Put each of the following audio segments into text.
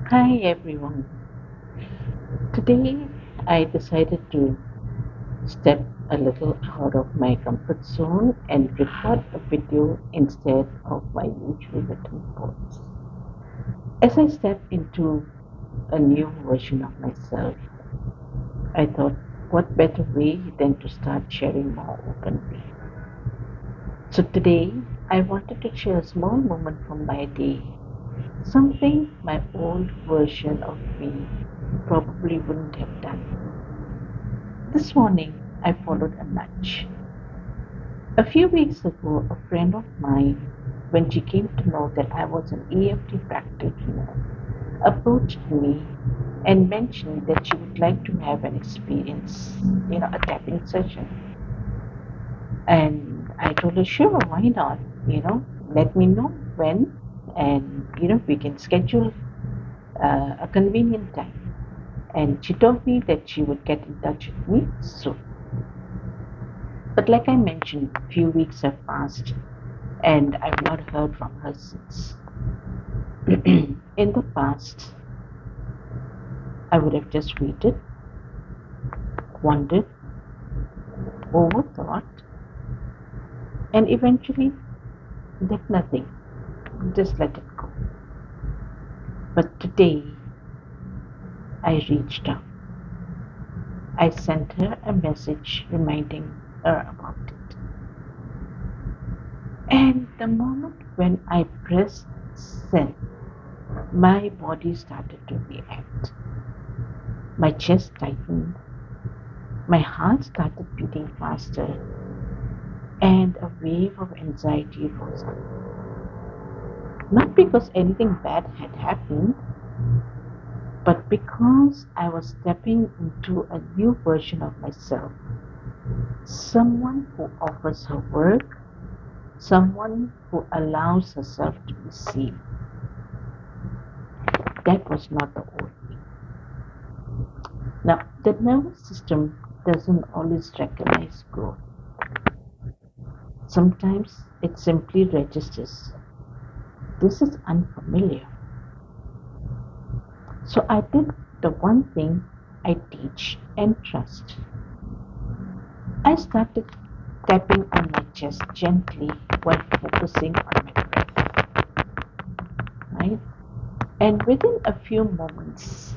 Hi everyone. Today I decided to step a little out of my comfort zone and record a video instead of my usual written thoughts. As I step into a new version of myself, I thought, what better way than to start sharing more openly? So today I wanted to share a small moment from my day, something my old version of me probably wouldn't have done. This morning, I followed a nudge. A few weeks ago, a friend of mine, when she came to know that I was an EFT practitioner, approached me and mentioned that she would like to have an experience, a tapping session. And I told her, sure, why not? Let me know when, and we can schedule a convenient time. And she told me that she would get in touch with me soon. But like I mentioned, a few weeks have passed and I've not heard from her since. In the past, I would have just waited, wondered, overthought, and eventually did nothing, just let it go. But today, I reached out. I sent her a message reminding her about it. And the moment when I pressed send, my body started to react. My chest tightened, my heart started beating faster, and a wave of anxiety rose up. Not because anything bad had happened, but because I was stepping into a new version of myself. Someone who offers her work, someone who allows herself to be seen. That was not the old me. Now, the nervous system doesn't always recognize growth. Sometimes it simply registers. This is unfamiliar. So I did the one thing I teach and trust. I started tapping on my chest gently while focusing on my breath, right? And within a few moments,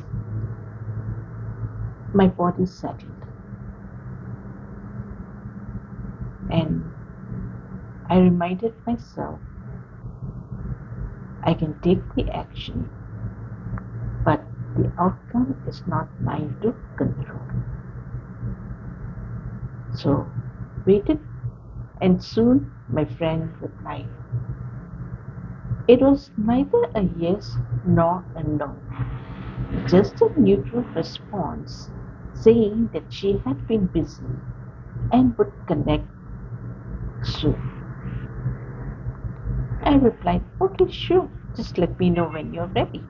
my body settled and I reminded myself I can take the action, but the outcome is not mine to control. So, waited, and soon my friend replied. It was neither a yes nor a no, just a neutral response saying that she had been busy and would connect soon. I replied, okay, sure, just let me know when you're ready.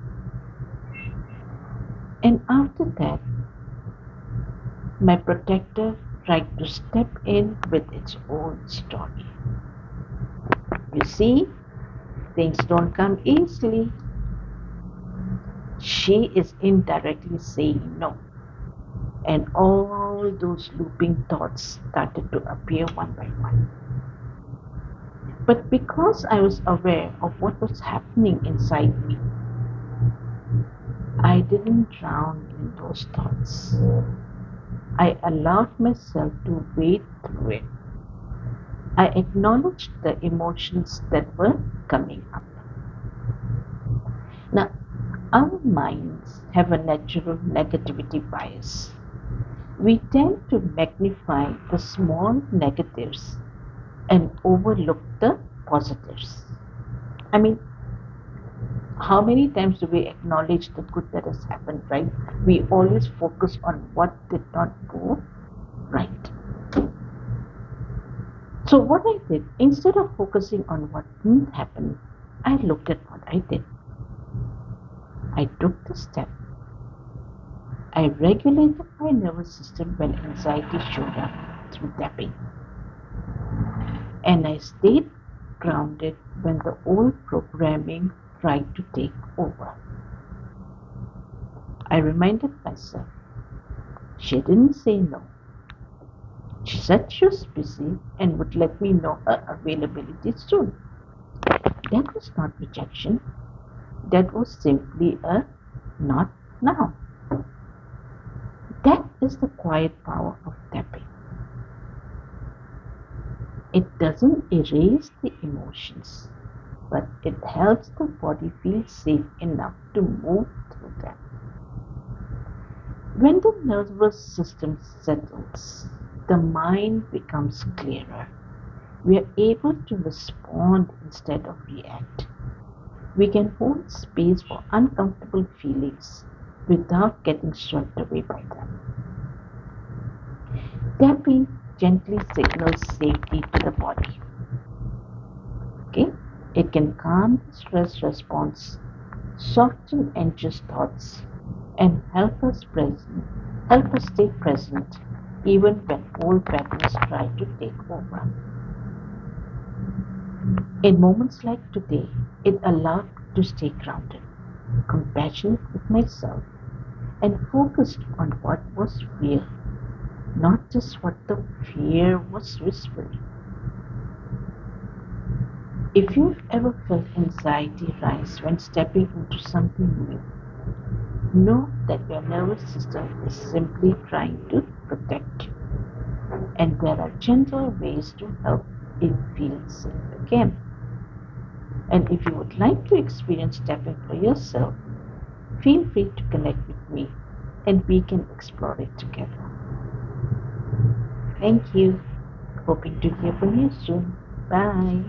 And after that, my protector tried to step in with its own story. You see, things don't come easily. She is indirectly saying no. And all those looping thoughts started to appear one by one. But because I was aware of what was happening inside me, I didn't drown in those thoughts. I allowed myself to wade through it. I acknowledged the emotions that were coming up. Now, our minds have a natural negativity bias. We tend to magnify the small negatives and overlook the positives. I mean, how many times do we acknowledge the good that has happened, right? We always focus on what did not go right. So, what I did, instead of focusing on what didn't happen, I looked at what I did. I took the step. I regulated my nervous system when anxiety showed up through tapping. And I stayed grounded when the old programming tried to take over. I reminded myself. She didn't say no. She said she was busy and would let me know her availability soon. That was not rejection. That was simply a not now. That is the quiet power of tapping. It doesn't erase the emotions, but it helps the body feel safe enough to move through them. When the nervous system settles, the mind becomes clearer. We are able to respond instead of react. We can hold space for uncomfortable feelings without getting swept away by them. Tapping gently signals safety to the body. Okay? It can calm the stress response, soften anxious thoughts, and help us stay present even when old patterns try to take over. In moments like today, it allowed me to stay grounded, compassionate with myself, and focused on what was real, not just what the fear was whispering. If you've ever felt anxiety rise when stepping into something new, know that your nervous system is simply trying to protect you, and there are gentle ways to help it feel safe again. And if you would like to experience tapping for yourself, feel free to connect with me and we can explore it together. Thank you. Hoping to hear from you soon. Bye.